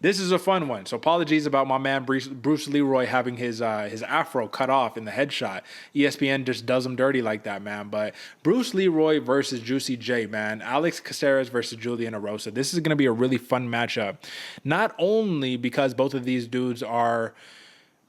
This is a fun one. So apologies about my man Bruce Leroy having his afro cut off in the headshot. ESPN just does him dirty like that, man. But Bruce Leroy versus Juicy J, man. Alex Caceres versus Julian Erosa. This is going to be a really fun matchup. Not only because both of these dudes are,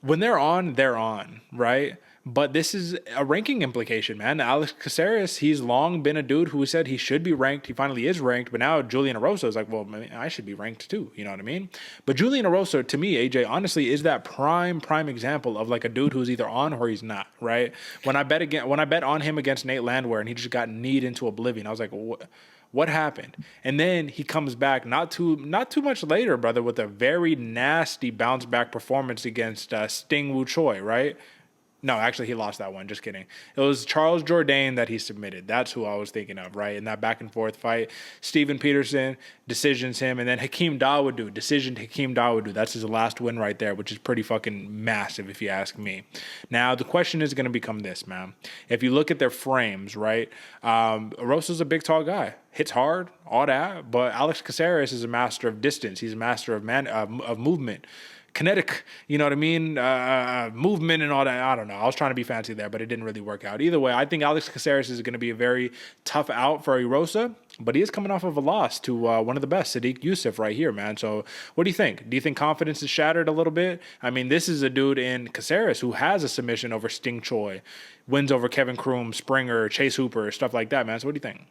when they're on, right? But this is a ranking implication, man. Alex Caceres, he's long been a dude who said he should be ranked. He finally is ranked, but now Julian Erosa is like, well, I should be ranked too. You know what I mean? But Julian Erosa, to me, AJ, honestly, is that prime example of like a dude who's either on or he's not, right? When I bet on him against Nate Landwehr and he just got kneed into oblivion, I was like, what happened? And then he comes back not too much later, brother, with a very nasty bounce back performance against Sting Woo Choi, right? No, actually, he lost that one. Just kidding. It was Charles Jourdain that he submitted. That's who I was thinking of, right? In that back and forth fight. Steven Peterson decisions him, and then Hakeem Dawodu decisioned Hakeem Dawodu. That's his last win right there, which is pretty fucking massive if you ask me. Now, the question is going to become this, man. If you look at their frames, right, Rosa's a big, tall guy. Hits hard, all that, but Alex Caceres is a master of distance. He's a master of movement. Kinetic, you know what I mean? Movement and all that. I don't know. I was trying to be fancy there, but it didn't really work out. Either way, I think Alex Caceres is going to be a very tough out for Erosa, but he is coming off of a loss to one of the best, Sadiq Youssef, right here, man. So what do you think? Do you think confidence is shattered a little bit? I mean, this is a dude in Caceres who has a submission over Sting Choi, wins over Kevin Kroom, Springer, Chase Hooper, stuff like that, man. So what do you think?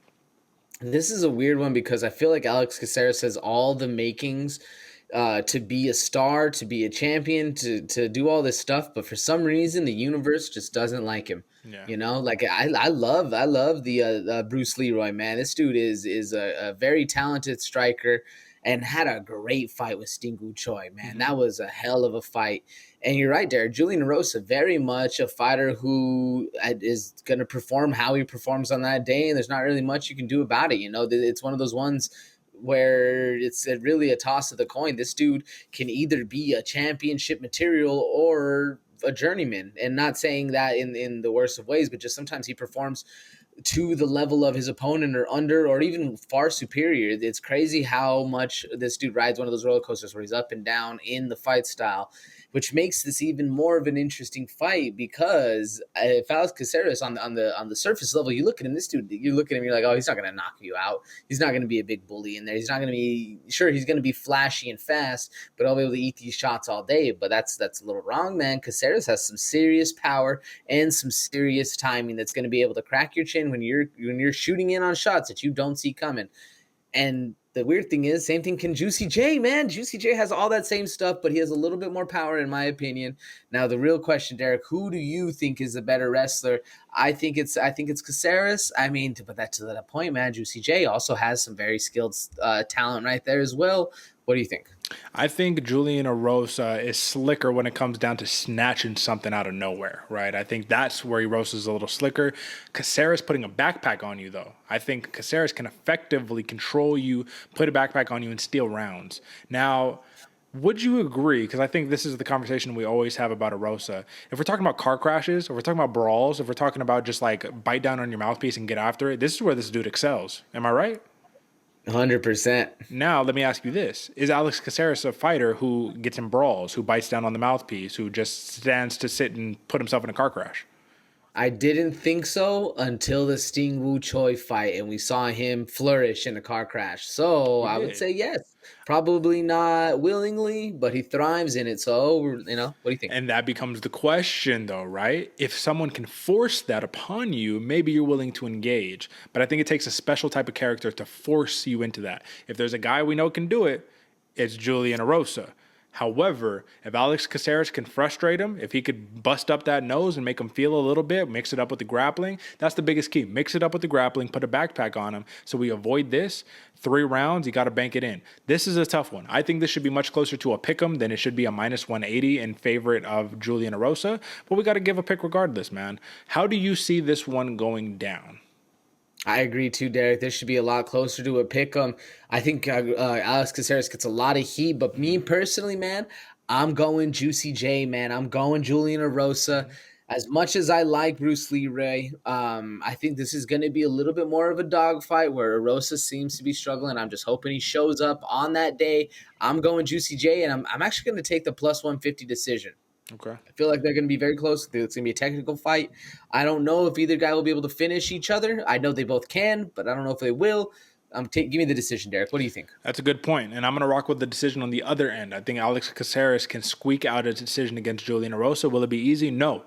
This is a weird one because I feel like Alex Caceres has all the makings to be a star, to be a champion, to do all this stuff, but for some reason the universe just doesn't like him. Yeah. You know, like I love the Bruce Leroy, man. This dude is a very talented striker and had a great fight with Sting Woo Choi, man. Mm-hmm. That was a hell of a fight. And you're right, Derek. Julian Erosa, very much a fighter who is going to perform how he performs on that day, and there's not really much you can do about it. You know, it's one of those ones where it's really a toss of the coin. This dude can either be a championship material or a journeyman, and not saying that in the worst of ways, but just sometimes he performs to the level of his opponent or under or even far superior. It's crazy how much this dude rides one of those roller coasters where he's up and down in the fight style, which makes this even more of an interesting fight because if Alex Caceres on the surface level, you look at him, this dude, you look at him, you're like, oh, he's not going to knock you out. He's not going to be a big bully in there. He's not going to be, sure, he's going to be flashy and fast, but I'll be able to eat these shots all day. But that's a little wrong, man. Caceres has some serious power and some serious timing that's going to be able to crack your chin when you're shooting in on shots that you don't see coming. And the weird thing is, same thing can Juicy J, man. Juicy J has all that same stuff, but he has a little bit more power, in my opinion. Now, the real question, Derek, who do you think is the better wrestler? I think it's Caceres. I mean, to put that to that point, man, Juicy J also has some very skilled talent right there as well. What do you think? I think Julian Erosa is slicker when it comes down to snatching something out of nowhere, right? I think that's where Erosa is a little slicker. Caceres putting a backpack on you, though. I think Caceres can effectively control you, put a backpack on you, and steal rounds. Now, would you agree? Because I think this is the conversation we always have about Erosa. If we're talking about car crashes, if we're talking about brawls, if we're talking about just like bite down on your mouthpiece and get after it, this is where this dude excels. Am I right? 100%. Now, let me ask you this. Is Alex Caceres a fighter who gets in brawls, who bites down on the mouthpiece, who just stands to sit and put himself in a car crash? I didn't think so until the Sting Woo Choi fight, and we saw him flourish in a car crash. So I would say yes. Probably not willingly, but he thrives in it. So, what do you think? And that becomes the question, though, right? If someone can force that upon you, maybe you're willing to engage. But I think it takes a special type of character to force you into that. If there's a guy we know can do it, it's Julian Erosa. However, if Alex Caceres can frustrate him, if he could bust up that nose and make him feel a little bit, mix it up with the grappling, that's the biggest key. Mix it up with the grappling, put a backpack on him so we avoid this. 3 rounds, you got to bank it in. This is a tough one. I think this should be much closer to a pick'em than it should be a minus 180 in favorite of Julian Erosa, but we got to give a pick regardless, man. How do you see this one going down? I agree too, Derek. This should be a lot closer to a pick'em. I think Alex Caceres gets a lot of heat, but me personally, man, I'm going Juicy J, man. I'm going Julian Erosa. As much as I like Bruce Leroy, I think this is going to be a little bit more of a dogfight where Erosa seems to be struggling. I'm just hoping he shows up on that day. I'm going Juicy J, and I'm actually going to take the plus 150 decision. Okay. I feel like they're going to be very close. It's going to be a technical fight. I don't know if either guy will be able to finish each other. I know they both can, but I don't know if they will. Give me the decision, Derek. What do you think? That's a good point, and I'm going to rock with the decision on the other end. I think Alex Caceres can squeak out a decision against Julian Erosa. Will it be easy? No.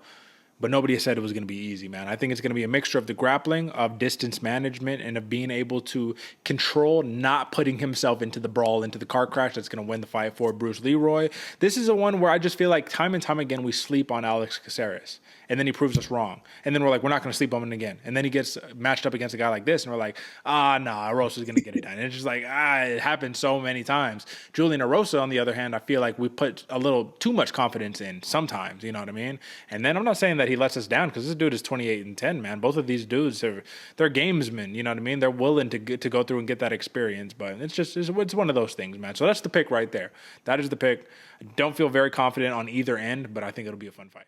But nobody has said it was going to be easy, man. I think it's going to be a mixture of the grappling, of distance management, and of being able to control not putting himself into the brawl, into the car crash that's going to win the fight for Bruce Leroy. This is a one where I just feel like time and time again we sleep on Alex Caceres. And then he proves us wrong. And then we're like, we're not going to sleep on him again. And then he gets matched up against a guy like this, and we're like, nah, Erosa's going to get it done. And it's just like, it happened so many times. Julian Erosa, on the other hand, I feel like we put a little too much confidence in sometimes, you know what I mean? And then I'm not saying that he lets us down, because this dude is 28-10, man. Both of these dudes they're gamesmen, you know what I mean? They're willing to go through and get that experience, but it's one of those things, man. So that's the pick right there. That is the pick. I don't feel very confident on either end, but I think it'll be a fun fight.